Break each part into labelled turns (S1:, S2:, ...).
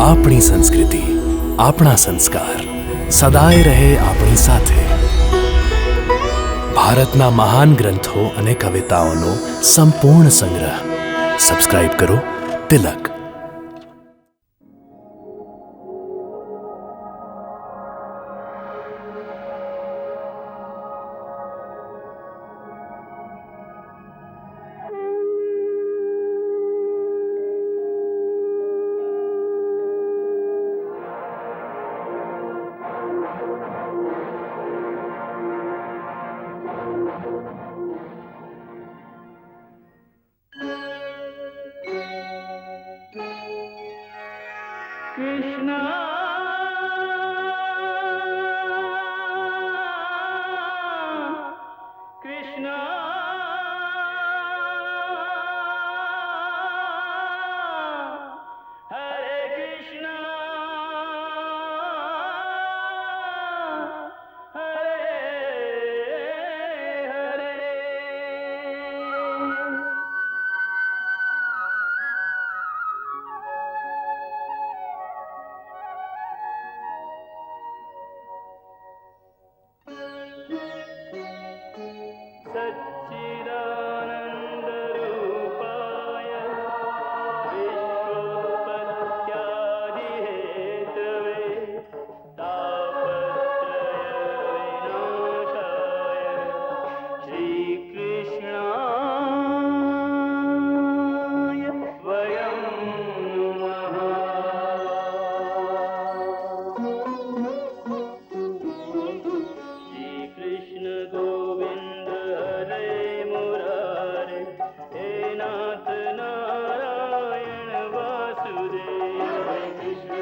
S1: આપણી સંસ્કૃતિ, આપણા સંસ્કાર સદાય રહે આપણી સાથે. ભારતના મહાન ગ્રંથો અને કવિતાઓનો સંપૂર્ણ સંગ્રહ. સબસ્ક્રાઇબ કરો તિલક.
S2: Krishna Krishna Hare Krishna Hare Hare. सच्चिदानन्दरूपाय विश्वोत्पत्त्यादिहेतवे तापत्रयविनाशाय श्रीकृष्णाय वयं नमः. श्रीकृष्ण गोविन्द हरे मुरारे हे नाथ नारायण वासुदेव. हरे कृष्ण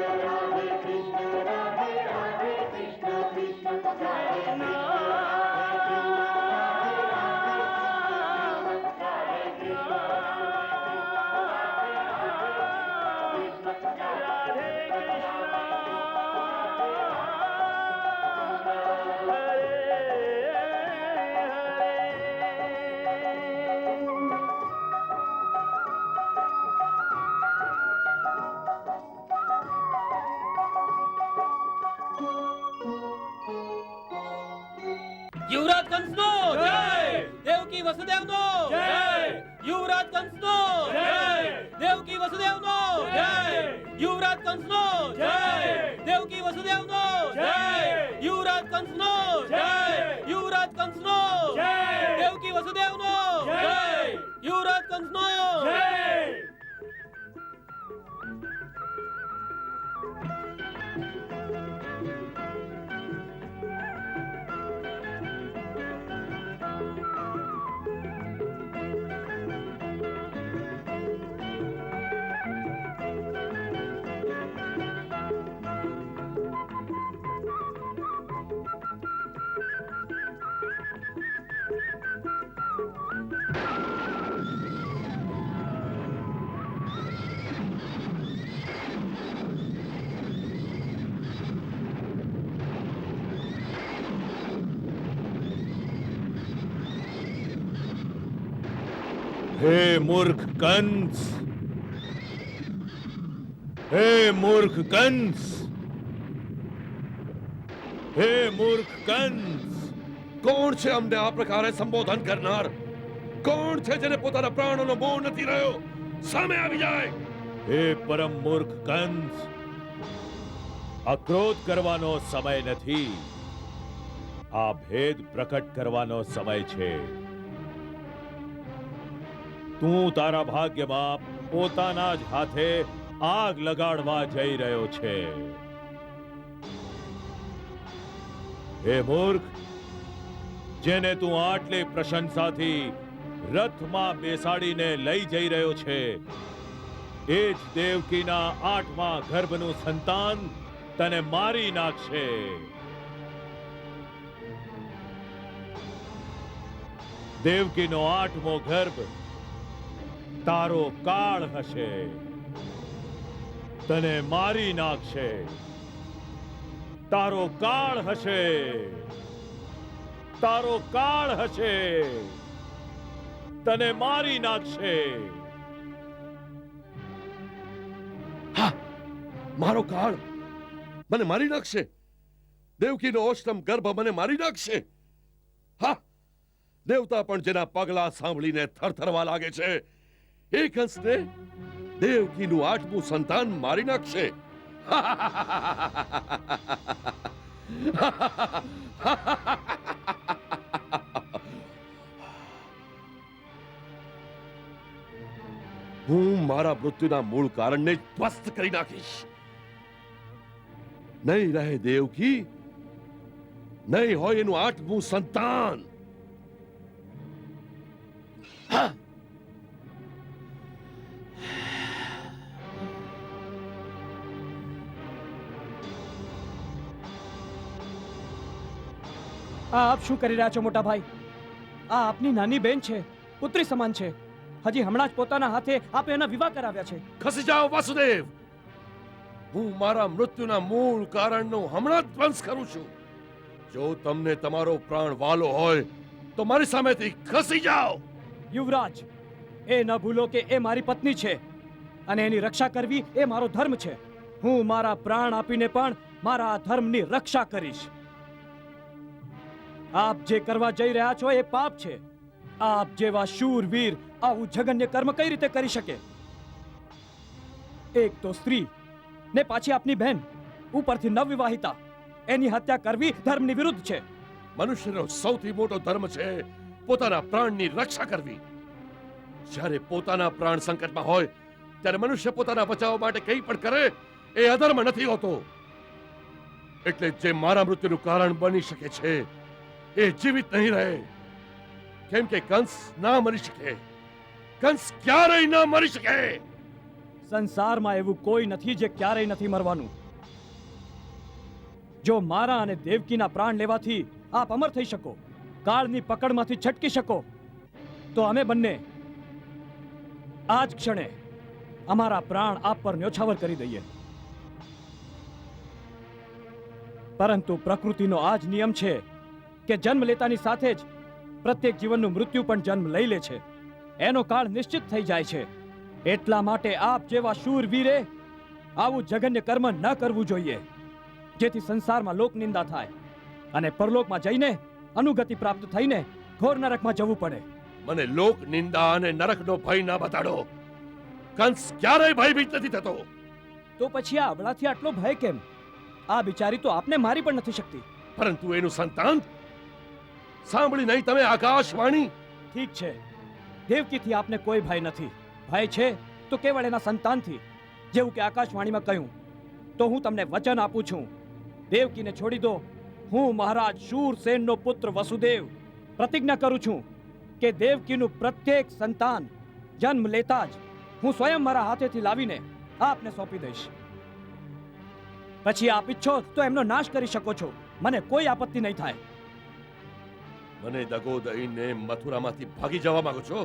S2: राधे राधे कृष्ण कृष्ण कृष्ण
S3: યુવરાજ કંસનો જય, દેવકી વસુદેવનો જય, યુવરાજ કંસનો જય, દેવકી વસુદેવનો જય, યુવરાજ કંસનો જય, દેવકી વસુદેવનો જય, યુવરાજ કંસનો જય, યુવરાજ કંસનો જય, દેવકી વસુદેવનો જય, યુવરાજ કંસનો જય.
S4: હે મૂર્ખ કંસ, હે મૂર્ખ કંસ, હે મૂર્ખ કંસ, કોણ છે અમને આ પ્રકારે સંબોધન કરનાર? કોણ છે જેને પોતાના પ્રાણોનો મોહ નથી રહ્યો? સામે આવી જાય. હે પરમ મૂર્ખ કંસ, આ ક્રોધ કરવાનો સમય નથી, આ ભેદ પ્રકટ કરવાનો સમય છે. તું તારા ભાગ્યમાં પોતાના જ હાથે આગ લગાડવા જઈ રહ્યો છે. હે મૂર્ખ, જેને તું આટલી પ્રશંસાથી રથમાં બેસાડીને લઈ જઈ રહ્યો છે, એ જ દેવકીના 8મા ગર્ભનું સંતાન તને મારી નાખશે. દેવકીનો 8મો ગર્ભ તારો કાળ હશે, તને મારી નાખશે. તારો કાળ હશે, તારો કાળ હશે, તને મારી નાખશે. મારો કાળ મને મારી નાખશે. દેવકીનો ઓષ્ટમ ગર્ભ મને મારી નાખશે. હા, દેવતા પણ જેના પગલા સાંભળીને થરથરવા લાગે છે, એ કંસને દેવકીનું 8મું સંતાન મારી નાખશે. હું મારા મૃત્યુના મૂળ કારણને ધ્વસ્ત કરી નાખીશ. નહીં રહે દેવકી, નહીં હોય એનું 8મું સંતાન.
S5: આ આપ શું કરી રહ્યા છો મોટા ભાઈ? આ આપની નાની બેન છે, પુત્રી સમાન છે. હજી હમણાં જ પોતાના હાથે આપે એના વિવાહ કરાવ્યા છે.
S4: ખસી જાઓ વાસુદેવ. હું મારા મૃત્યુના મૂળ કારણનો હમણાં જ ધ્વંસ કરું છું. જો તમને તમારો પ્રાણ વાલો હોય તો મારી સામેથી ખસી જાઓ.
S5: યુવરાજ, એ ન ભૂલો કે એ મારી પત્ની છે અને એની રક્ષા કરવી એ મારો ધર્મ છે. હું મારા પ્રાણ આપીને પણ મારા ધર્મની રક્ષા કરીશ. આપ જે કરવા જઈ રહ્યા છો એ પાપ છે. આપ જેવા શૂરવીર આવું જઘન્ય કર્મ કઈ રીતે કરી શકે? એક તો સ્ત્રી ને પાછી આપની બહેન, ઉપરથી નવવિવાહિતા, એની હત્યા કરવી ધર્મની વિરુદ્ધ છે.
S4: મનુષ્યનો સૌથી મોટો ધર્મ છે પોતાના પ્રાણની રક્ષા કરવી. જ્યારે પોતાના પ્રાણ સંકટમાં હોય ત્યારે મનુષ્ય પોતાના બચાવ માટે કંઈ પણ કરે એ અધર્મ નથી હોતો. એટલે જે મારા મૃત્યુનું કારણ બની શકે છે એ જીવિત નહીં રહે. કેમ કે કંસ ના મરી શકે. કંસ ક્યારેય ના મરી શકે.
S5: સંસારમાં એવું કોઈ નથી જે ક્યારેય નથી મરવાનું. જો મારા અને દેવકીના પ્રાણ લેવાથી આપ અમર થઈ શકો, કાળની પકડમાંથી છટકી શકો, તો અમે બંને આ જ ક્ષણે અમારા પ્રાણ આપ પર ન્યોછાવર કરી દઈએ. પરંતુ પ્રકૃતિનો આ જ નિયમ છે કે જન્મ લેતાની સાથે જ પ્રત્યેક જીવનનું મૃત્યુ પણ જન્મ લઈ લે છે. એનો કાળ નિશ્ચિત થઈ જાય છે. એટલા માટે આપ જેવા શૂરવીરે આવું જઘન્ય કર્મ ન કરવું જોઈએ, જેથી સંસારમાં લોક નિંદા થાય અને પરલોકમાં જઈને અનુગતિ પ્રાપ્ત થઈને ઘોર નરકમાં જવું પડે.
S4: મને લોક નિંદા અને નરકનો ભય ના બતાડો. કંસ ક્યારેય ભયભીત નથી થતો.
S5: તો પછી આ અબળાથી આટલો ભય કેમ? આ બિચારી તો આપને મારી પણ નથી શકતી.
S4: પરંતુ એનું સંતાન સાંભળી નહીં તમે આકાશવાણી?
S5: ઠીક છે, દેવકીથી આપને કોઈ ભય નથી. ભય છે તો કેવળ એના સંતાનથી. જેવું કે આકાશવાણીમાં કહ્યું, તો હું તમને વચન આપું છું, દેવકીને છોડી દો. હું મહારાજ શૂરસેનનો પુત્ર વસુદેવ પ્રતિજ્ઞા કરું છું કે દેવકીનું પ્રત્યેક સંતાન જન્મ લેતા જ હું સ્વયં મારા હાથેથી લાવીને આપને સોંપી દઈશ. પછી આપ ઈચ્છો તો એમનો નાશ કરી શકો છો. મને કોઈ આપત્તિ નહીં થાય.
S4: મને દગો દઈને મથુરામાંથી ભાગી જવા માંગો છો?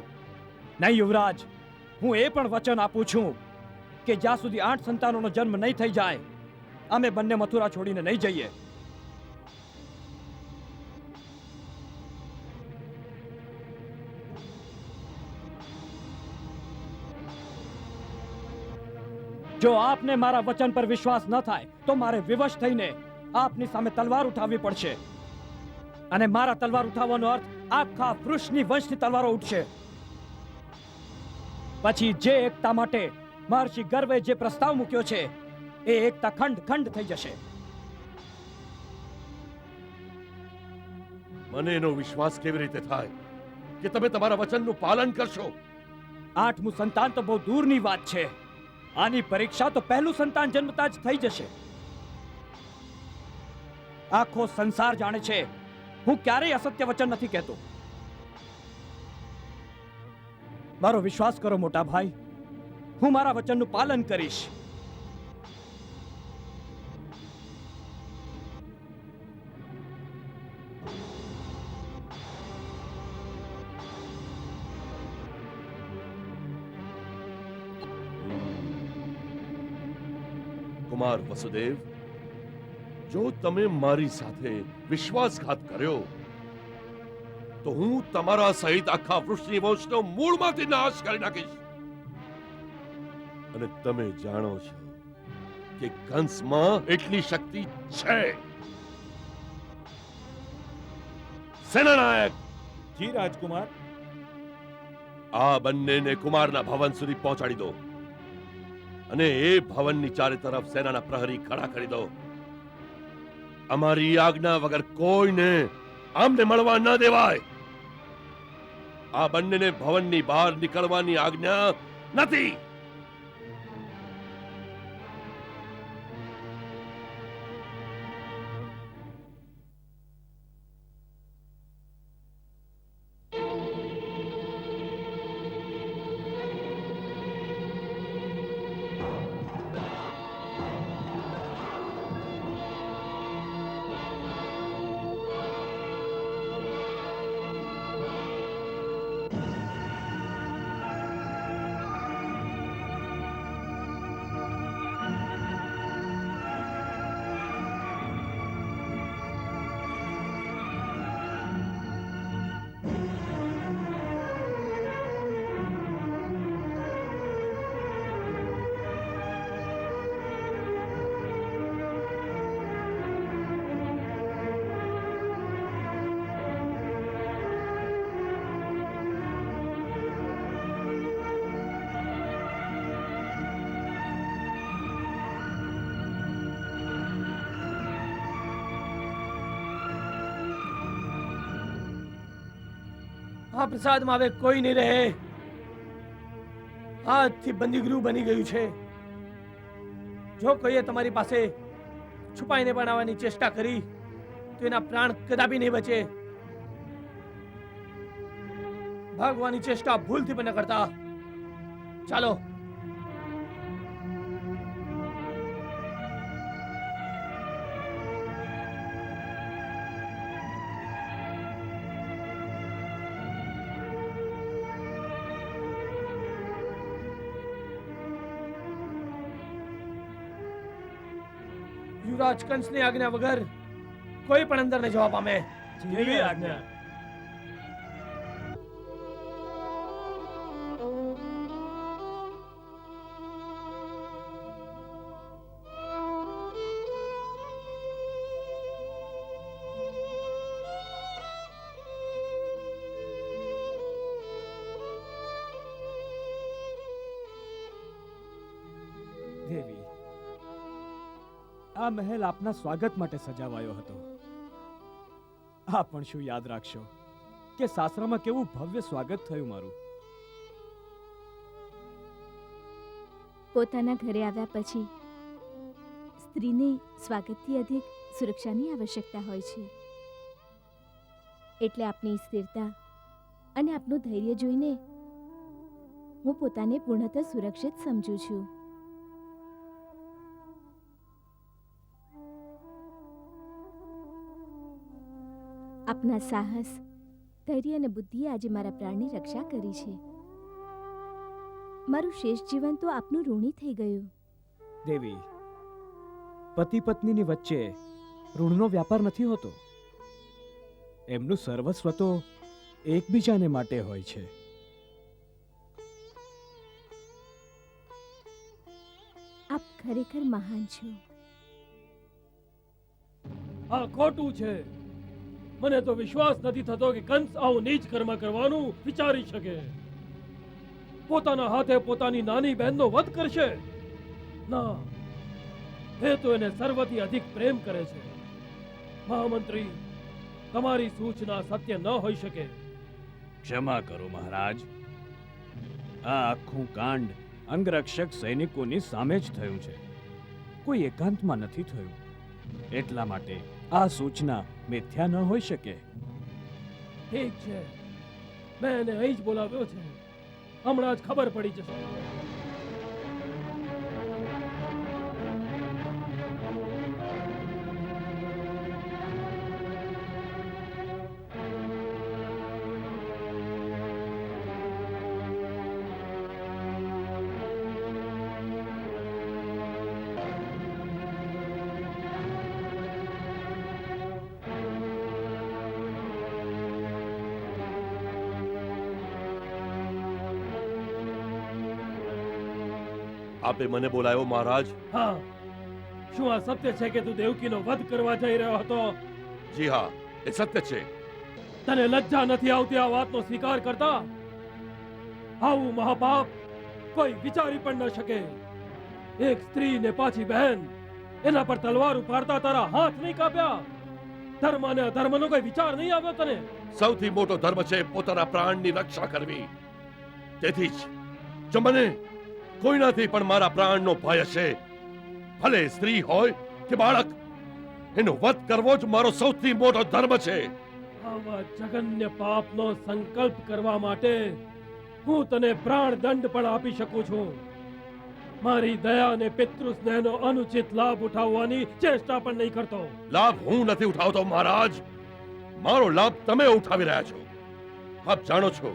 S5: નહીં યુવરાજ, હું એ પણ વચન આપું છું કે જ્યાં સુધી 8 સંતાનોનો જન્મ નહીં થઈ જાય, અમે બંને મથુરા છોડીને નહીં જઈએ. જો આપને મારા વચન પર વિશ્વાસ ન થાય તો મારે વિવશ થઈને આપની સામે તલવાર ઉઠાવવી પડશે. અને મારા તલવાર ઉઠાવવાનો અર્થ આખા વૃષની વંશની તલવારો ઉઠશે. પછી જે એકતા માટે મહર્ષિ ગર્વે જે પ્રસ્તાવ મૂક્યો છે એ એકતા ખંડ ખંડ થઈ જશે.
S4: મને એનો વિશ્વાસ કેવી રીતે થાય કે તમે તમારા વચનનું પાલન કરશો?
S5: 8મું સંતાન તો બહુ દૂરની વાત છે. આની પરીક્ષા તો પહેલું સંતાન જન્મતા જ થઈ જશે. આખો સંસાર જાણે છે હું ક્યારેય અસત્ય વચન નથી કહેતો. મારો વિશ્વાસ કરો મોટા ભાઈ, હું મારા વચનનું પાલન કરીશ.
S4: કુમાર વસુદેવ, જો તમે મારી સાથે વિશ્વાસઘાત કર્યો તો હું તમારા સહિત આખા વૃક્ષની વંશનો મૂળમાંથી નાશ કરી નાખીશ. અને તમે જાણો છો કે કંસમાં એટલી શક્તિ છે. સેનાનાયક,
S6: જી રાજકુમાર.
S4: આ બંનેને કુમારના ભવન સુધી પહોંચાડી દો અને એ ભવનની ચારે તરફ સેનાના પ્રહરી ખડા કરી દો. અમારી આજ્ઞા વગર કોઈને આમને મળવા ન દેવાય. આ બંનેને ભવનની બહાર નીકળવાની આજ્ઞા નથી.
S3: આ પ્રસાદમાં હવે કોઈ નહીં રહે. આજથી બંદીગૃહ બની ગયું છે. જો કોઈએ તમારી પાસે છુપાઈને બનાવવાની ચેષ્ટા કરી તો એના પ્રાણ કદાપી નહીં બચે. ભાગવાની ચેષ્ટા ભૂલથી પણ ન કરતા. ચાલો. યુવરાજ કંસની આજ્ઞા વગર કોઈ પણ અંદર ન જવા પામે. જેવી આજ્ઞા.
S5: દેવી, આ મહેલ આપના સ્વાગત માટે સજાવાયો હતો. આ પણ શું યાદ રાખશો કે સાસરામાં કેવું ભવ્ય સ્વાગત થયું મારું.
S7: પોતાના ઘરે આવ્યા પછી સ્ત્રીને સ્વાગતથી અધિક સુરક્ષાની આવશ્યકતા હોય છે. એટલે આપની સ્થિરતા અને આપનું ધૈર્ય જોઈને હું પોતાને પૂર્ણતઃ સુરક્ષિત સમજું છું. આપના સાહસ, ધૈર્ય અને બુદ્ધિએ આજે મારા પ્રાણની રક્ષા કરી છે. મારું શેષ જીવન તો આપનું ઋણી થઈ ગયું.
S5: દેવી, પતિ પત્નીની વચ્ચે ઋણનો વ્યાપાર નથી હોતો. એમનું સર્વસ્વ તો એકબીજાને માટે હોય છે.
S7: આપ ખરેખર મહાન છો.
S3: આ ખોટું છે. મને તો વિશ્વાસ નથી થતો કે કંસ આવું નીચ કર્મ કરવાનું વિચારી શકે. પોતાના હાથે પોતાની નાની બહેનનો વધ કરશે. ના, એ તો એને સર્વથી અધિક પ્રેમ કરે છે. મહામંત્રી, તમારી સૂચના સત્ય ન હોઈ શકે.
S5: ક્ષમા કરો મહારાજ. આ આખું કાંડ અંગરક્ષક સૈનિકોની સામે જ થયું છે. કોઈ એકાંતમાં નથી થયું. એટલા માટે આ સૂચના મિથ્યા ન હોઈ શકે.
S3: ઠીક છે, મેં એને અહીં જ બોલાવ્યો છે. હમણાં જ ખબર પડી જશે.
S4: આપે મને બોલાયો મહારાજ.
S3: હા, શું આ સત્ય છે કે તું દેવકીનો વધ કરવા જઈ રહ્યો હતો?
S4: જી હા, એ સત્ય છે.
S3: તને લજ્જા નથી આવતી આ વાતનો સ્વીકાર કરતા? આવું મહાપાપ કોઈ વિચારી પણ ન શકે. એક સ્ત્રી ને પાછી બહેન, એના પર તલવાર ઉપાડતા તારા હાથ નહીં કાપ્યા? ધર્મ અને અધર્મનો કોઈ વિચાર નહીં આવ્યો તને?
S4: સૌથી મોટો ધર્મ છે પોતાના પ્રાણની રક્ષા કરવી. તેથી જ જો મને કોઈનાથી પણ મારા પ્રાણનો ભય હશે, ભલે સ્ત્રી હોય કે બાળક, એનો વધ કરવો જ મારો સૌથી મોટો ધર્મ છે.
S3: આવા જઘન્ય પાપનો સંકલ્પ કરવા માટે હું તને પ્રાણદંડ પણ આપી શકું છું. મારી દયા અને પિતૃ સ્નેહનો અનુચિત લાભ ઉઠાવવાની ચેષ્ટા પણ નહીં કરતો.
S4: લાભ હું નથી ઉઠાવતો મહારાજ, મારો લાભ તમે ઉઠાવી રહ્યા છો. આપ જાણો છો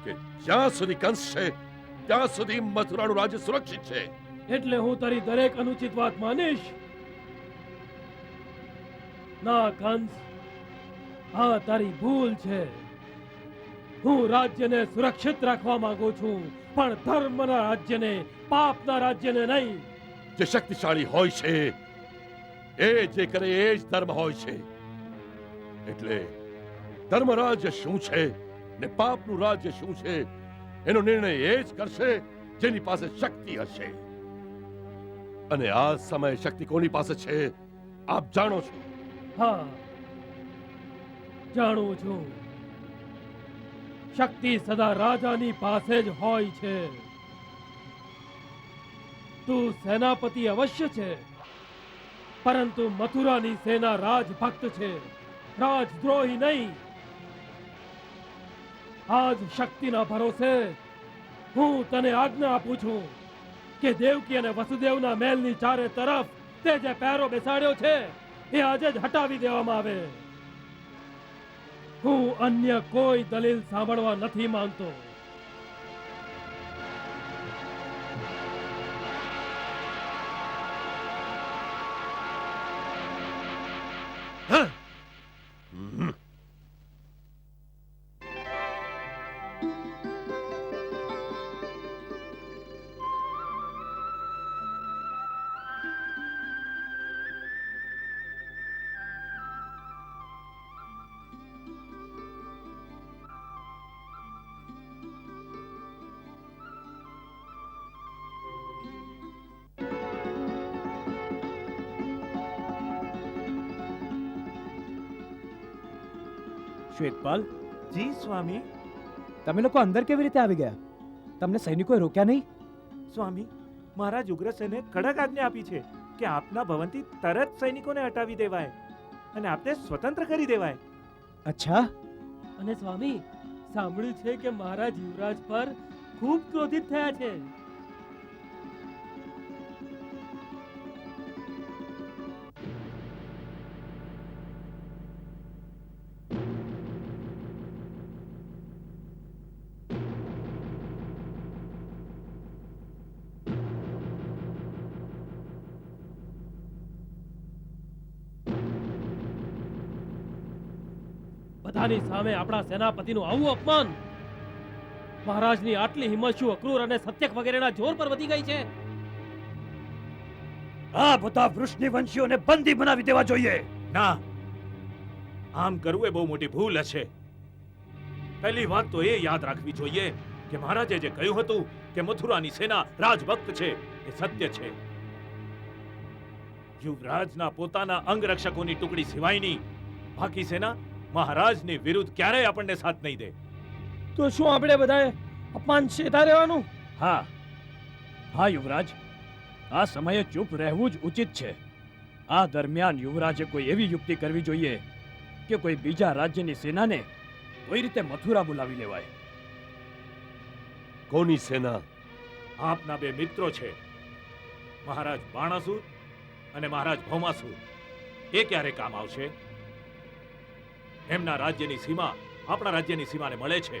S4: કે જ્યાં સુધી કંસ છે ત્યાં સુધી મથુરાનું રાજ્ય સુરક્ષિત છે.
S3: એટલે હું તારી દરેક અનુચિત વાત માનીશ? ના કંસ, આ તારી ભૂલ છે. હું રાજ્યને સુરક્ષિત રાખવા માંગુ છું, પણ ધર્મના રાજ્યને, પાપના રાજ્યને નહીં.
S4: જે શક્તિશાળી હોય છે એ જે કરે એ જ ધર્મ હોય છે. એટલે ધર્મ રાજ્ય શું છે ને પાપનું રાજ્ય શું છે એનો નિર્ણય એ જ કરશે જેની પાસે શક્તિ હશે. અને આ સમયે શક્તિ કોની પાસે છે આપ જાણો છો.
S3: હા, જાણું છું. શક્તિ સદા રાજાની પાસે જ હોય છે. તું સેનાપતિ અવશ્ય છે, પરંતુ મથુરાની સેના રાજભક્ત છે, રાજદ્રોહી નહીં. આજ શક્તિના ભરોસે હું તને આજ્ઞા આપું છું કે દેવકી અને વસુદેવના મહેલની ચારે તરફ તે જે પહેરો બેસાડ્યો છે એ આજે જ હટાવી દેવામાં આવે. હું અન્ય કોઈ દલીલ સાંભળવા નથી માંગતો.
S5: શ્વેતપાલ,
S6: જી સ્વામી.
S5: તમે લોકો અંદર કેવી રીતે આવી ગયા? તમને સૈનિકોએ રોક્યા નહીં?
S6: સ્વામી, મહારાજ ઉગ્રસેને કડક આજ્ઞા આપી છે કે આપના ભવનથી તરત સૈનિકોને હટાવી દેવાય અને આપને સ્વતંત્ર કરી દેવાય.
S5: અચ્છા,
S3: અને સ્વામી, સાંભળ્યું છે કે મહારાજ યુવરાજ પર ખૂબ ક્રોધિત થયા છે. બધાની સામે આપણા સેનાપતિનું આવું અપમાન! મહારાજની આટલી હિંમત શું અક્રૂર અને સત્યક વગેરેના જોર પર વધી ગઈ છે?
S5: આ બધા વૃષ્ણિ વંશીઓને બંદી બનાવી દેવા જોઈએ.
S6: ના, આમ કરવું એ બહુ મોટી ભૂલ હશે. પહેલી વાત તો એ યાદ રાખવી જોઈએ કે મહારાજે જે કહ્યું હતું કે મથુરાની સેના રાજભક્ત છે એ સત્ય છે. યુવરાજના પોતાના અંગરક્ષકોની ટુકડી સિવાયની બાકી સેના મહારાજની વિરુદ્ધ ક્યારેય આપણને સાથ નહીં દે.
S3: તો શું આપણે બધાએ અપમાન સેતા રહેવાનું?
S5: હા હા યુવરાજ, આ સમયે ચૂપ રહેવું જ ઉચિત છે. આ દરમિયાન યુવરાજે કોઈ એવી યુક્તિ કરવી જોઈએ કે કોઈ બીજા રાજ્યની સેનાને કોઈ રીતે મથુરા બોલાવી લેવાય.
S4: કોની સેના?
S6: આપના બે મિત્રો છે, મહારાજ બાણાસુર અને મહારાજ ભૌમાસુર. એ ક્યારે કામ આવશે? એમના રાજ્યની સીમા આપણા રાજ્યની સીમાને મળે છે.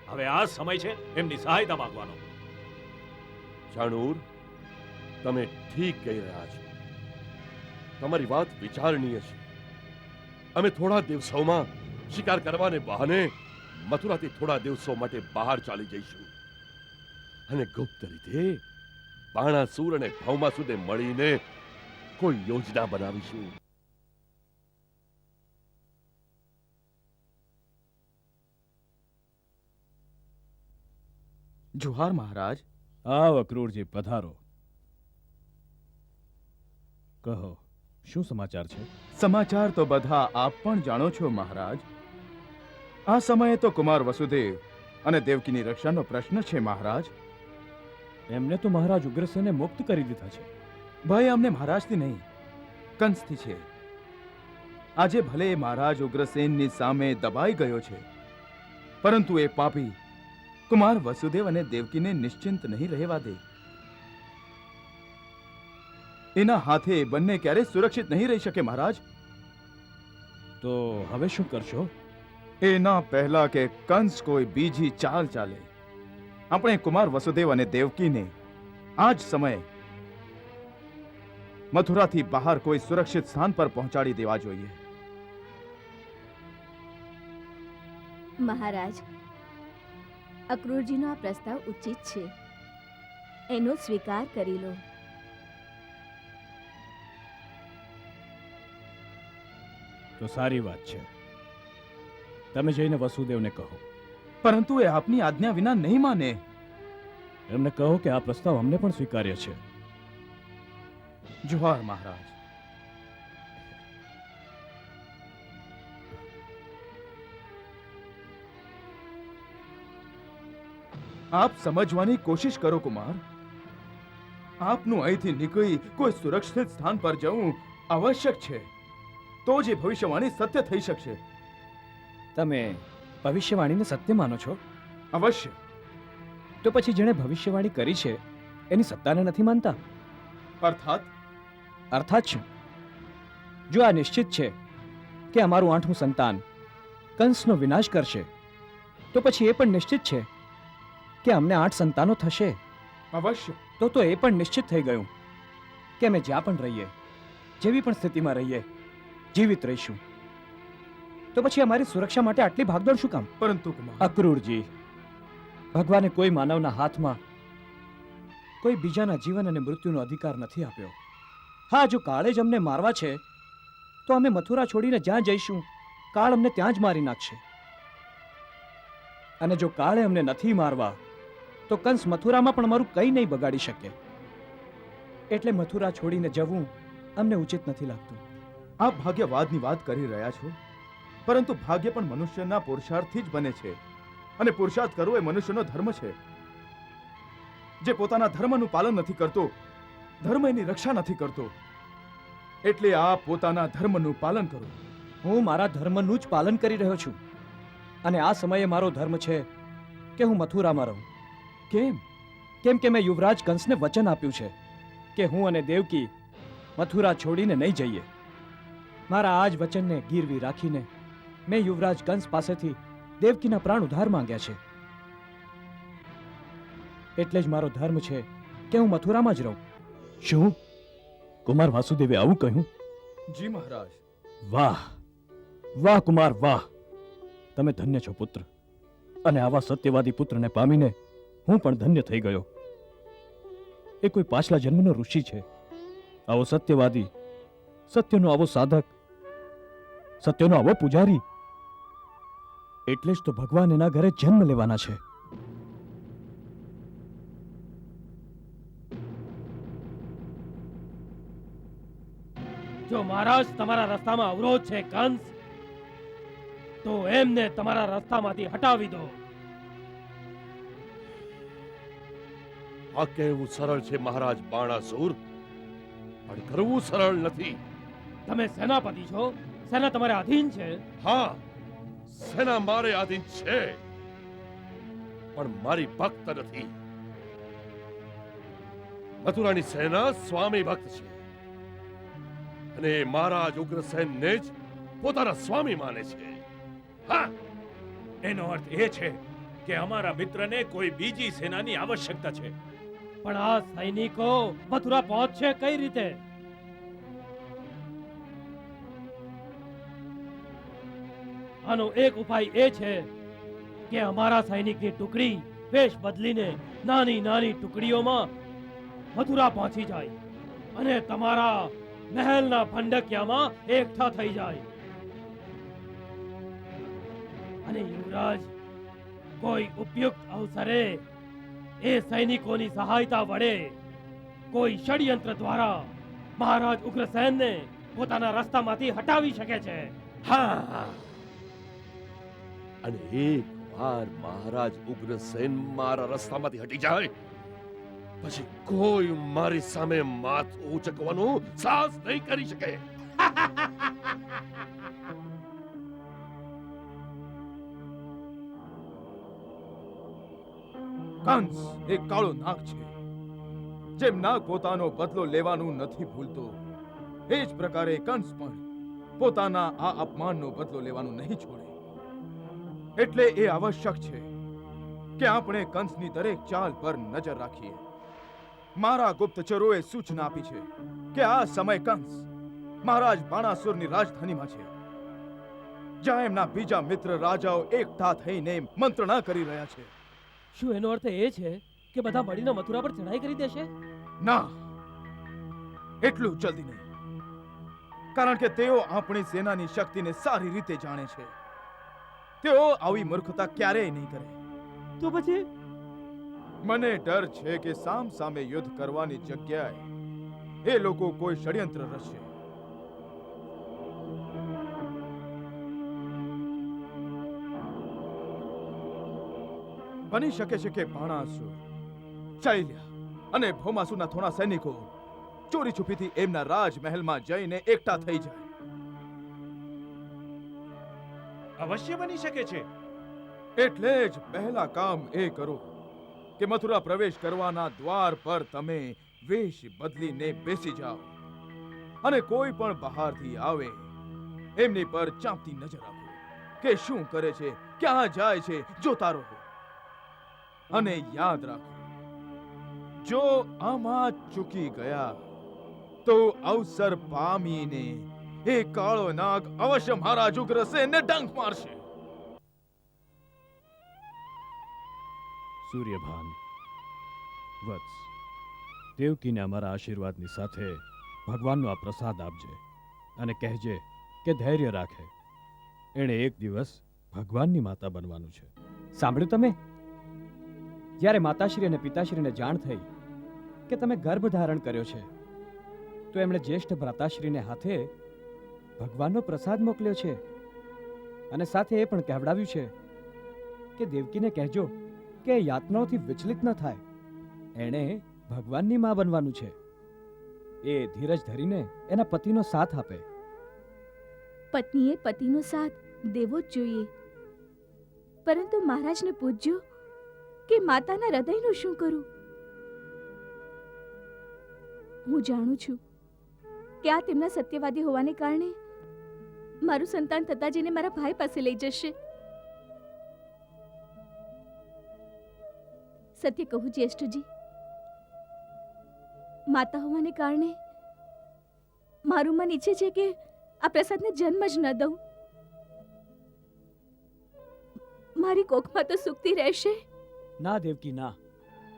S6: હવે આ સમય છે એમની સહાયતા માંગવાનો.
S4: જાણુર, તમે ઠીક કહી રહ્યા છો. તમારી વાત વિચારણીય છે. અમે થોડા દિવસોમાં શિકાર કરવાને બહાને મથુરાથી થોડા દિવસો માટે બહાર ચાલી જઈશું અને ગુપ્ત રીતે બાણાસુર અને ભૌમાસુરને મળીને કોઈ યોજના બનાવીશું.
S8: જુહાર મહારાજ.
S5: આવ અક્રૂરજી, પધારો. કહો, શું સમાચાર છે?
S8: સમાચાર તો બધા આપ પણ જાણો છો મહારાજ. આ સમયે તો કુમાર વસુદેવ અને દેવકીની રક્ષાનો પ્રશ્ન છે મહારાજ.
S5: એમને તો મહારાજ ઉગ્રસેને મુક્ત કરી દીધા છે.
S8: ભય અમને મહારાજથી નહીં, કંસથી છે. આજે ભલે એ મહારાજ ઉગ્રસેનની સામે દબાઈ ગયો છે, પરંતુ એ પાપી કુમાર વસુદેવ અને દેવકીને નિશ્ચિંત નહીં રહેવા દે. એના હાથે બંને ક્યારે સુરક્ષિત નહીં રહી શકે મહારાજ.
S5: તો હવે શું કરશો?
S8: એના પહેલા કે કંસ કોઈ બીજી ચાલ ચાલે, આપણે કુમાર વસુદેવ અને દેવકીને આ જ સમયે મથુરાથી બહાર કોઈ સુરક્ષિત સ્થાન પર પહોંચાડી દેવા જોઈએ.
S7: મહારાજ, અક્રૂરજીનો આ પ્રસ્તાવ ઉચિત છે, એનો સ્વીકાર કરી લો.
S5: તો સારી વાત છે. તમે જઈને વસુદેવને કહો.
S8: પરંતુ એ આપની આજ્ઞા વિના નહીં માને.
S5: એમને કહો કે આ પ્રસ્તાવ અમને પણ સ્વીકાર્ય છે.
S8: જુહાર મહારાજ. આપ સમજવાની કોશિશ કરો કુમાર. આપનું અહીંથી નીકળી કોઈ સુરક્ષિત સ્થાન પર જવું આવશ્યક છે, તો જ એ ભવિષ્યવાણી સત્ય થઈ શકશે.
S5: તમે ભવિષ્યવાણીને સત્ય માનો છો?
S8: અવશ્ય.
S5: તો પછી જેણે ભવિષ્યવાણી કરી છે એની સત્તાને નથી માનતા?
S8: અર્થાત
S5: અર્થાત શું? જો આ નિશ્ચિત છે કે અમારું 8મું સંતાન કંસનો વિનાશ કરશે, તો પછી એ પણ નિશ્ચિત છે કે અમને 8 સંતાનો થશે.
S8: અવશ્ય.
S5: તો એ પણ નિશ્ચિત થઈ ગયું કે અમે જ્યાં પણ રહીએ, જેવી પણ સ્થિતિમાં રહીએ, જીવિત રહીશું. તો પછી અમારી સુરક્ષા માટે આટલી ભાગદોડ શું કામ?
S8: પરંતુ કુમાર,
S5: અક્રૂરજી, ભગવાને કોઈ માનવના હાથમાં કોઈ બીજાના જીવન અને મૃત્યુનો અધિકાર નથી આપ્યો. હા, જો કાળે જ અમને મારવા છે તો અમે મથુરા છોડીને જ્યાં જઈશું કાળ અમને ત્યાં જ મારી નાખશે. અને જો કાળે અમને નથી મારવા તો કંસ મથુરામાં પણ અમારું કંઈ નહીં બગાડી શકે. એટલે મથુરા છોડીને જવું અમને ઉચિત નથી લાગતું.
S8: આપ ભાગ્યવાદની વાત કરી રહ્યા છો, પરંતુ ભાગ્ય પણ મનુષ્યના પુરુષાર્થથી જ બને છે, અને પુરુષાર્થ કરવો એ મનુષ્યનો ધર્મ છે. જે પોતાના ધર્મનું પાલન નથી કરતો, ધર્મ એની રક્ષા નથી કરતો. એટલે આપ પોતાના ધર્મનું પાલન કરો.
S5: હું મારા ધર્મનું જ પાલન કરી રહ્યો છું, અને આ સમયે મારો ધર્મ છે કે હું મથુરામાં રહું.
S8: કેમ?
S5: કેમ કે મેં યુવરાજ કંસને વચન આપ્યું છે કે હું અને દેવકી મથુરા છોડીને નહીં જઈએ. મારા આ જ વચનને ગીરવી રાખીને મેં યુવરાજ કંસ પાસેથી દેવકીના પ્રાણ ઉધાર માંગ્યા છે. એટલે જ મારો ધર્મ છે કે હું મથુરામાં જ રહું. શું કુમાર વાસુદેવે આવું કહ્યું?
S8: જી મહારાજ.
S5: વાહ વાહ કુમાર વાહ! તમે ધન્ય છો પુત્ર, અને આવા સત્યવાદી પુત્રને પામીને હું પણ ધન્ય થઈ ગયો. એ કોઈ પાછલા જન્મનો ઋષિ છે, આવો સત્યવાદી, સત્યનો આવો સાધક, સત્યનો આવો પૂજારી. એટલે જ તો ભગવાન એના ઘરે જન્મ લેવાના છે.
S3: જો મહારાજ તમારા રસ્તામાં અવરોધ છે કંસ, તો એમને તમારા રસ્તામાંથી હટાવી દો.
S4: આ કહેવું સરળ છે મહારાજ બાણાસુર, પણ કરવું સરળ નથી.
S3: તમે સેનાપતિ છો, સેના તમારા અધીન છે.
S4: હા, સેના મારે આધીન છે, પણ મારી ભક્ત નથી. મથુરાની સેના સ્વામી ભક્ત છે, અને એ મહારાજ ઉગ્રસેનને જ પોતાના સ્વામી માને છે.
S6: હા, એનો અર્થ એ છે કે અમારા મિત્રને કોઈ બીજી સેનાની આવશ્યકતા છે.
S3: પણ આ સૈનિકો મથુરા પહોંચશે કઈ રીતે? આનો એક ઉપાય એ છે કે અમારા સૈનિકની ટુકડી વેશ બદલીને નાની નાની ટુકડીઓમાં મથુરા પહોંચી જાય અને તમારા મહેલના ફંડકિયામાં એકઠા થઈ જાય. અને યુવરાજ કોઈ ઉપયુક્ત અવસરે એ સૈનિકોની સહાયતા વડે કોઈ ષડયંત્ર દ્વારા મહારાજ ઉગ્રસેનને પોતાના રસ્તામાંથી હટાવી શકે છે.
S4: હા, અને એક વાર મહારાજ ઉગ્રસેન મારા રસ્તામાંથી હટી જાય પછી કોઈ મારી સામે માથું ઊંચકવાનું સાહસ નહીં કરી શકે.
S8: કંસ એક કાળો નાગ છે. જેમ નાગ પોતાનો બદલો લેવાનું નથી ભૂલતો, એ જ પ્રકારે કંસ પણ પોતાના આ અપમાનનો બદલો લેવાનું નહીં છોડે. એટલે એ આવશ્યક છે કે આપણે કંસની દરેક ચાલ પર નજર રાખીએ. મારા ગુપ્તચરોએ સૂચના આપી છે કે આ સમય કંસ મહારાજ બાણાસુરની રાજધાનીમાં છે, જ્યાં એમના બીજા મિત્ર રાજાઓ એકઠા થઈને મંત્રણા કરી રહ્યા છે.
S3: શું એનો અર્થ એ છે કે બધા મળીને મથુરા પર ચઢાઈ કરી દેશે?
S8: ના, એટલું જલ્દી નહીં, કારણ કે તેઓ આપણી સેનાની શક્તિને સારી રીતે જાણે છે. તેઓ આવી મૂર્ખતા ક્યારેય નહીં કરે.
S3: તો પછી
S8: મને ડર છે કે સામ સામે યુદ્ધ કરવાની જગ્યાએ એ લોકો કોઈ ષડયંત્ર રચશે. બની શકે છે કે બાણાસુર, શૈલ્ય અને ભૌમાસુરના થોડા સૈનિકો ચોરી છુપીથી એમના રાજમહેલમાં જઈને એકઠા થઈ જાય.
S6: અવશ્ય બની શકે છે.
S8: એટલે જ પહેલા કામ એ કરો કે મથુરા પ્રવેશ કરવાના દ્વાર પર તમે વેશ બદલીને બેસી જાઓ અને કોઈ પણ બહારથી આવે એમની પર ચાંપતી નજર રાખો કે શું કરે છે, ક્યાં જાય છે, જોતા રહો. અને યાદ રાખો, જો આમાં ચૂકી ગયા તો અવસર પામીને એ કાળો નાગ અવશ્ય મહારાજ ઉગ્રસેનને ડંખ મારશે.
S5: સૂર્યભાન, વત્સ, દેવકીને અમારા આશીર્વાદની સાથે ભગવાનનો આ પ્રસાદ આપજે અને કહેજે કે ધૈર્ય રાખે. એણે એક દિવસ ભગવાનની માતા બનવાનું છે. સાંભળ્યું તમે? જ્યારે માતાશ્રી અને પિતાશ્રીને જાણ થઈ કે તમે ગર્ભ ધારણ કર્યો છે, તો એમણે જ્યેષ્ઠ ભ્રાતાશ્રીને હાથે ભગવાનનો પ્રસાદ મોકલ્યો છે અને સાથે એ પણ કહેવડાવ્યું છે કે દેવકીને કહેજો કે એ યાતનાઓથી વિચલિત ન થાય. એણે ભગવાનની માં બનવાનું છે. એ ધીરજ ધરીને એના પતિનો સાથ આપે.
S7: પત્નીએ પતિનો સાથ દેવો જ જોઈએ, પરંતુ મહારાજને પૂછજો કે માતાના હૃદયનું શું કરું. હું જાણું છું કે આ તેમના સત્યવાદી હોવાને કારણે મારું સંતાન થતા જઈને મારા ભાઈ પાસે લઈ જશે. સત્ય કહું જ્યેષ્ઠજી, માતા હોવાને કારણે મારું મન ઈચ્છે છે કે આ પ્રસાદને જન્મ જ ન દઉં. મારી કોખમાં તો સુખતી રહેશે.
S5: ના દેવકી, ના,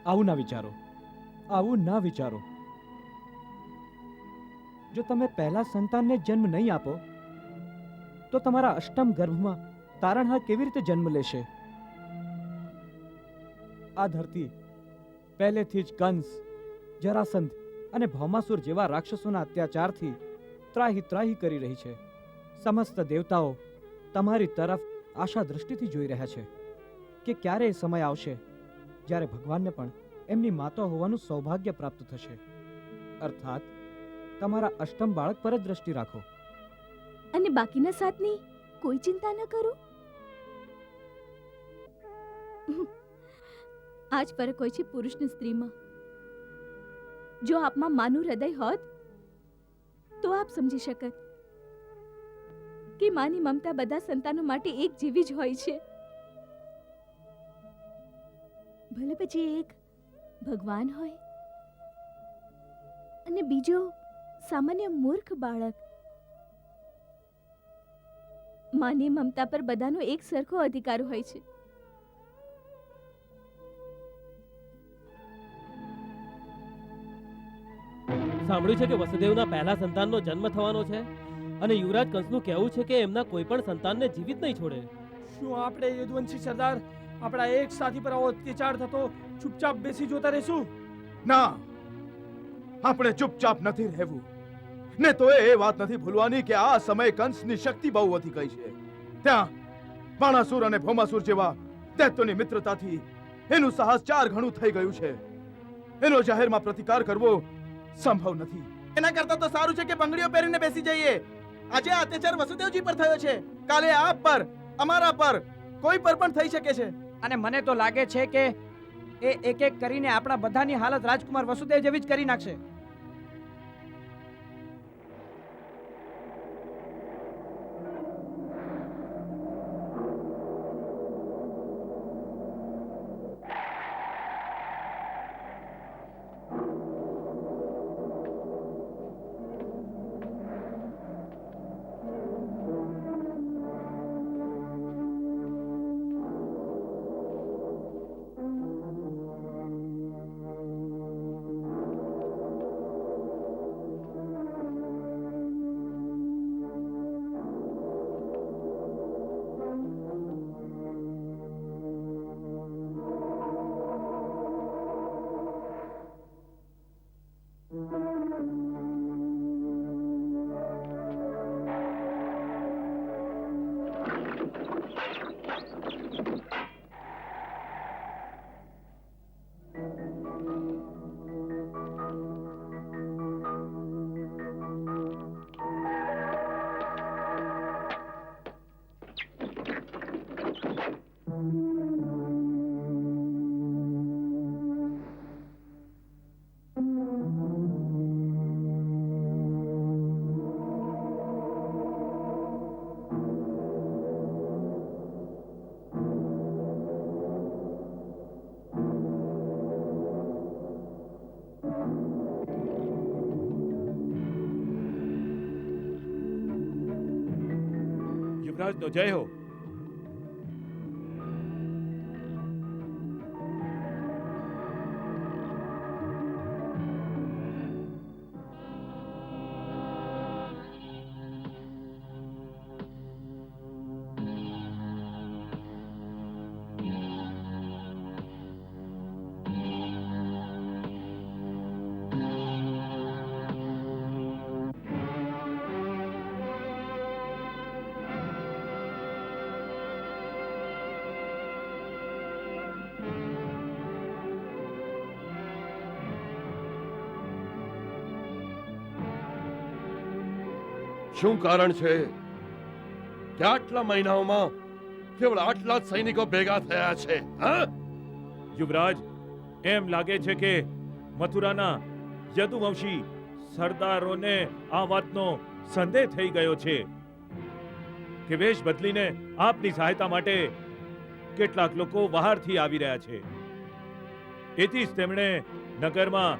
S5: આવું ના વિચારો, આવું ના વિચારો. જો તમે પહેલા સંતાનને જન્મ નહીં આપો તો તમારા અષ્ટમ ગર્ભમાં તારણહાર કેવી રીતે જન્મ લેશે? આ ધરતી પહેલેથી જ કંસ, જરાસંધ અને ભૌમાસુર જેવા રાક્ષસોના અત્યાચારથી ત્રાહી ત્રાહી કરી રહી છે. સમસ્ત દેવતાઓ તમારી તરફ આશા દૃષ્ટિથી જોઈ રહ્યા છે કે ક્યારે એ સમય આવશે જ્યારે ભગવાનને પણ એમની માતા હોવાનું સૌભાગ્ય પ્રાપ્ત થશે. અર્થાત તમારા અષ્ટમ બાળક પર જ દ્રષ્ટિ રાખો.
S7: અને બાકીના સાતની કોઈ ચિંતા ન કરો. આજ ફરક હોય છે પુરુષની સ્ત્રીમાં. જો આપમાં માનું હૃદય હોત તો આપ સમજી શકત કે માની મમતા બધા સંતાનો માટે એક જેવી જ હોય છે. ભલે પછી એક ભગવાન હોય અને બીજો સામાન્ય મૂર્ખ બાળક. માની મમતા પર બધાનો એક સરખો અધિકાર હોય છે.
S3: સાંભળ્યું છે કે વસુદેવના પહેલા સંતાનનો જન્મ થવાનો છે અને યુવરાજ કંસનું કહેવું છે કે એમના કોઈ પણ સંતાનને જીવિત નહીં છોડે.
S9: શું આપણે યદુવંશી સરદાર આપણા એક સાથી પર આવો અત્યાચાર થતો ચૂપચાપ બેસી જોતા રહેશું?
S8: ના, આપણે ચૂપચાપ નથી રહેવું. ને તો એ વાત નથી ભૂલવાની કે આ સમયે કંસની શક્તિ બહુ વધી ગઈ છે. ત્યાં બાણાસુર અને ભૌમાસુર જેવા દૈત્યોની મિત્રતાથી એનું સાહસ 4 ગણું થઈ ગયું છે. એનો જાહેરમાં પ્રતિકાર કરવો સંભવ નથી.
S10: એના કરતા તો સારું છે કે બંગડીઓ પહેરીને બેસી જઈએ. આજે આ અત્યાચાર વસુદેવજી પર થયો છે, કાલે આપ પર, અમારા પર, કોઈ પર પણ થઈ શકે છે.
S5: અને મને તો લાગે છે કે એ એક એક કરીને આપણા બધાની હાલત રાજકુમાર વસુદેવ જેવી જ કરી નાખશે.
S6: યુવરાજનો જય હો.
S4: શું કારણ છે કે આટલા મહિનાઓમાં કેવળ આટલા જ સૈનિકો ભેગા થયા છે? હા,
S6: યુવરાજ, એમ લાગે છે કે મથુરાના યદુવંશી સરદારોને આ વાતનો સંદેહ થઈ ગયો છે કે વેશ બદલીને આપની સહાયતા માટે કેટલાક લોકો બહારથી આવી રહ્યા છે. એથી જ તેમણે નગરમાં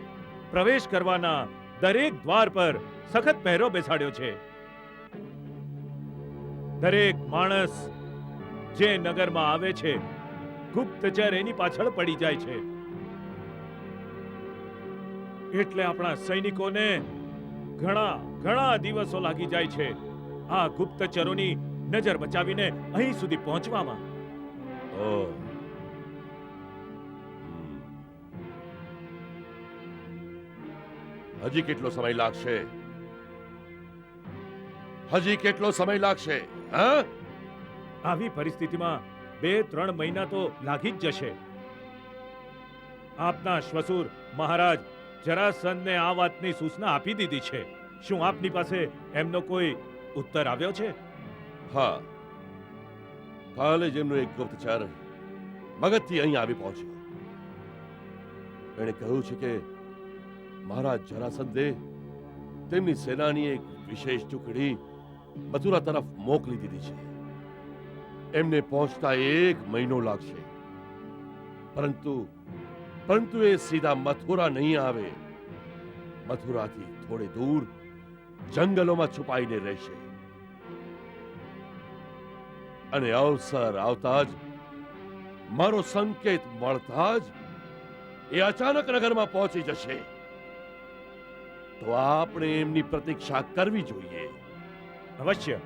S6: પ્રવેશ કરવાના દરેક દ્વાર પર સખત પહેરો બેસાડ્યો છે. દરેક માણસ જે નગરમાં આવે છે ગુપ્તચર એની પાછળ પડી જાય છે. એટલે આપણા સૈનિકોને ઘણા દિવસો લાગી જાય છે આ ગુપ્તચરોની નજર બચાવીને અહીં સુધી પહોંચવામાં.
S4: ઓહ, હજી કેટલો સમય લાગશે? હજી કેટલો સમય લાગશે? હા,
S6: આવી પરિસ્થિતિમાં 2-3 મહિના તો લાગી જ જશે. આપના શ્વસુર મહારાજ જરાસંધને આ વાતની સૂચના આપી દીધી છે. શું આપની પાસે એમનો કોઈ ઉત્તર આવ્યો છે?
S4: હા, કાલે જ એમનો એક ગુપ્તચર મગધથી અહીં આવી પહોંચ્યો. એણે કહ્યું છે કે મહારાજ જરાસંધે તેમની સેનાની એક વિશેષ ટુકડી મથુરા તરફ મોકલી દીધી છે. એમને પહોંચતા 1 મહિનો લાગશે. પરંતુ એ સીધા મથુરા નહીં આવે. મથુરાથી થોડે દૂર જંગલોમાં છુપાઈને રહેશે અને અવસર આવતા જ, મારો સંકેત મળતા જ એ અચાનક નગરમાં પહોંચી જશે. તો આપણે એમની પ્રતીક્ષા કરવી જોઈએ.
S6: અવશ્ય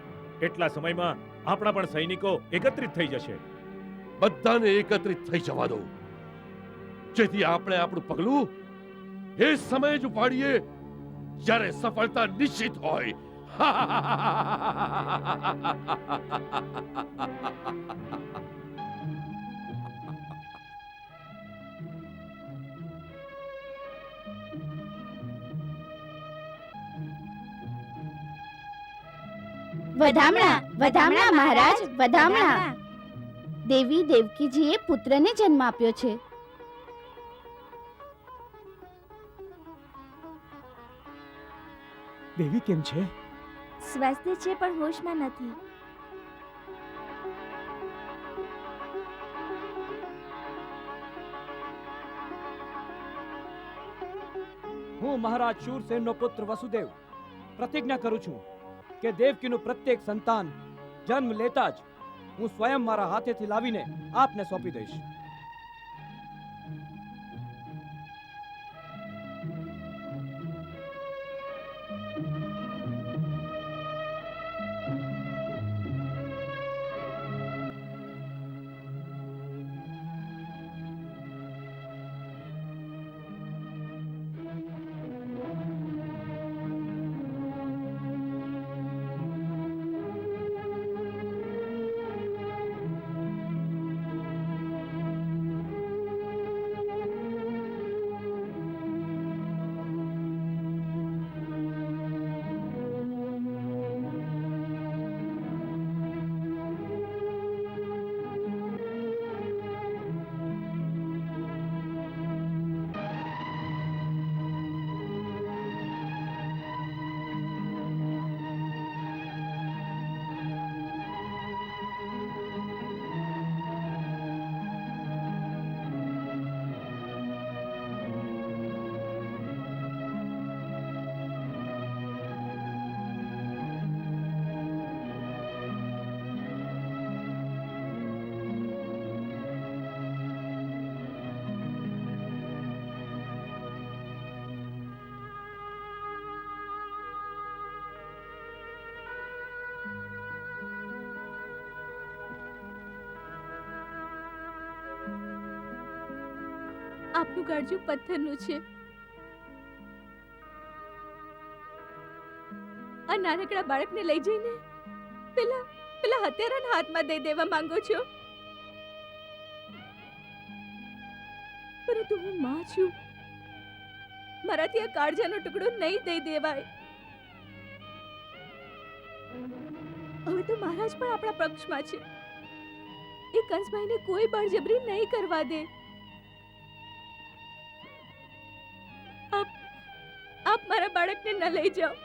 S6: એટલા સમયમાં આપણા પણ સૈનિકો એકત્રિત થઈ જશે.
S4: બધાને એકત્રિત થઈ જવા દો, જેથી આપણે આપણું પગલું એ સમયે જ ઉપાડીએ જ્યારે સફળતા નિશ્ચિત હોય.
S11: વધામણા વધામણા મહારાજ વધામણા. દેવી દેવકીજીએ પુત્રને જન્મ આપ્યો છે.
S5: દેવી કેમ છે?
S7: સ્વસ્થ છે પણ હોશમાં નથી.
S5: હું મહારાજ શૂરસેનનો પુત્ર વસુદેવ પ્રતિજ્ઞા કરું છું કે દેવકીનું પ્રત્યેક સંતાન જન્મ લેતા જ હું સ્વયં મારા હાથેથી લાવીને આપને સોંપી દઈશ.
S7: આપનું કાળજું પથ્થરનું છે. આ નાનકડા બાળકને લઈ જઈને પેલા હત્યારાના હાથમાં દઈ દેવા માંગો છો, પરંતુ હું માં છું. મારાથી આ કાળજાનો ટુકડો નહીં દઈ દેવાય. હવે તો મહારાજ પણ આપણા પક્ષમાં છે. એ કંસભાઈને કોઈ બળજબરી નહીં કરવા દે. આપ મારા બાળકને ન લઈ જાઓ,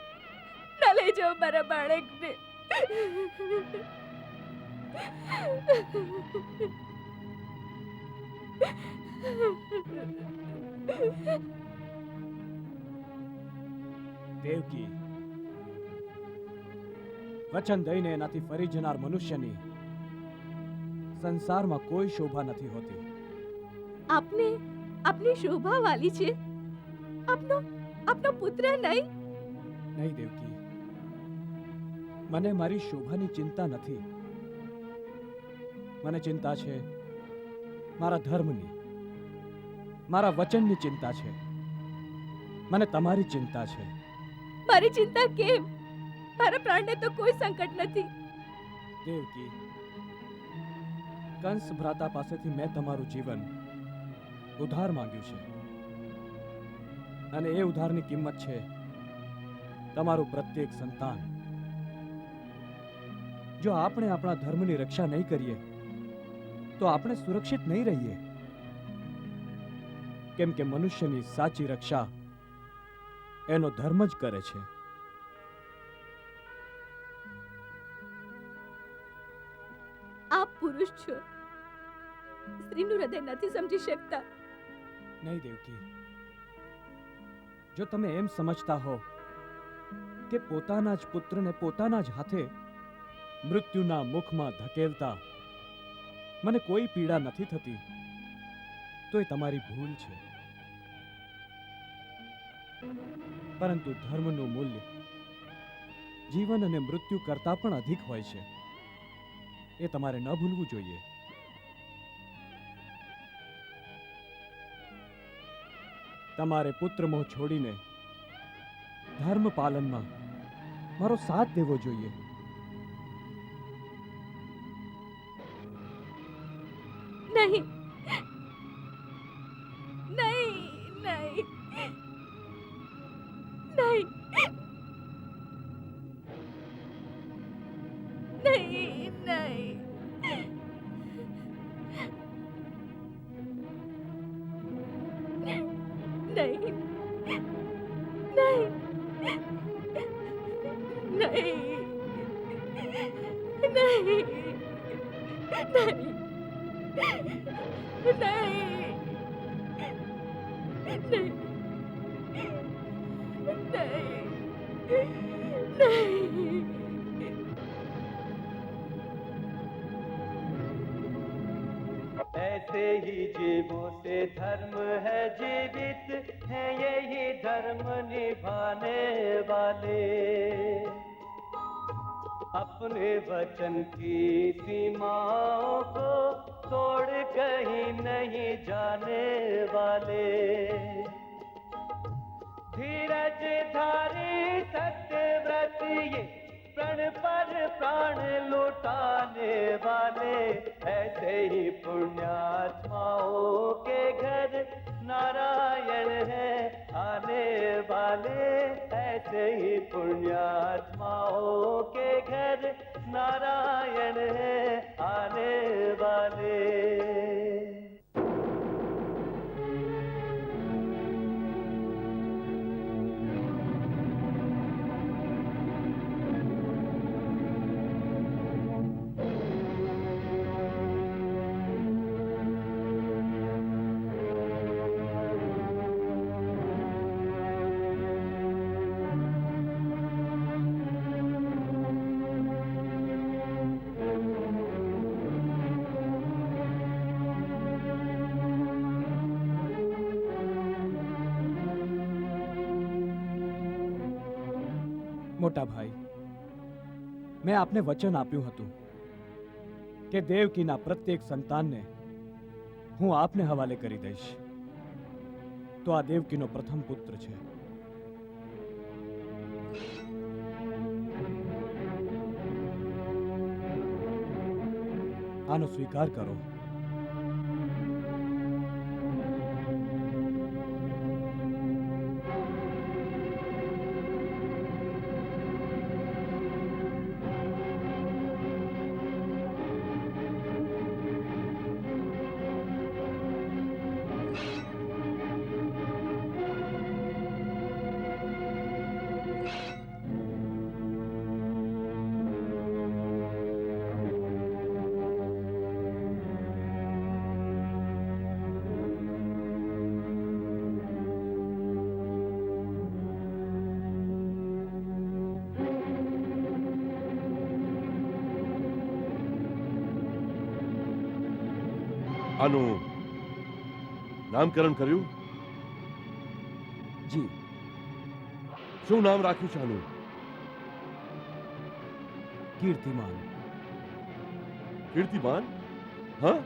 S7: ન લઈ જાઓ મારા બાળકને.
S5: દેવકી, વચન દઈને એનાથી ફરી જનાર મનુષ્યની સંસારમાં કોઈ શોભા નથી હોતી.
S7: આપની શોભા વાલી છે. આપનો પુત્ર નહીં.
S5: નહીં દેવકી, મને મારી શોભાની ચિંતા નથી. મને ચિંતા છે મારા ધર્મની, મારા વચનની ચિંતા છે. મને તમારી ચિંતા છે.
S7: મારી ચિંતા કેમ? મારા પ્રાણને તો કોઈ સંકટ નથી.
S5: દેવકી, કંસ ભ્રાતા પાસેથી મેં તમારું જીવન ઉધાર માંગ્યું છે, અને એ ઉધારની કિંમત છે તમારું પ્રત્યેક સંતાન. જો આપણે આપણા ધર્મની રક્ષા નહીં કરીએ તો આપણે સુરક્ષિત નહીં રહીએ. કેમ કે મનુષ્યની સાચી રક્ષા એનો ધર્મ જ કરે છે.
S7: આપ પુરુષ છો, સ્ત્રીનું હૃદય નથી સમજી શકતા.
S5: નહીં દેવકી, જો તમે એમ સમજતા હો કે પોતાના જ પુત્રને પોતાના જ હાથે મૃત્યુના મુખમાં ધકેલતા મને કોઈ પીડા નથી થતી, તો એ તમારી ભૂલ છે. પરંતુ ધર્મનું મૂલ્ય જીવન અને મૃત્યુ કરતાં પણ અધિક હોય છે, એ તમારે ન ભૂલવું જોઈએ. તમારે પુત્રમોહ છોડીને ધર્મ પાલનમાં મારો સાથ દેવો જોઈએ.
S7: નહીં નહીં નહીં નહીં નહીં નહીં નહીં
S2: ऐसे ही जीवों से धर्म है जीवित है यही धर्म निभाने वाले अपने वचन की सीमाओं को तोड़ कहीं नहीं जाने वाले धीरज धारी सत्यव्रत ये प्रण पर प्राण लुटाने वाले ऐसे ही पुण्यात्माओं के घर नारायण है आने वाले ऐसे ही पुण्यात्माओं के घर नारायण है आने वाले
S5: મોટા ભાઈ, મેં આપને વચન આપ્યું હતું કે દેવકીના પ્રત્યેક સંતાનને હું આપને હવાલે કરી દઈશ. તો આ દેવકીનો પ્રથમ પુત્ર છે. આનો સ્વીકાર કરો.
S4: આનું નામકરણ કર્યું?
S5: જી.
S4: શું નામ રાખ્યું છે આનું?
S5: કીર્તિમાન.
S4: કીર્તિમાન? હા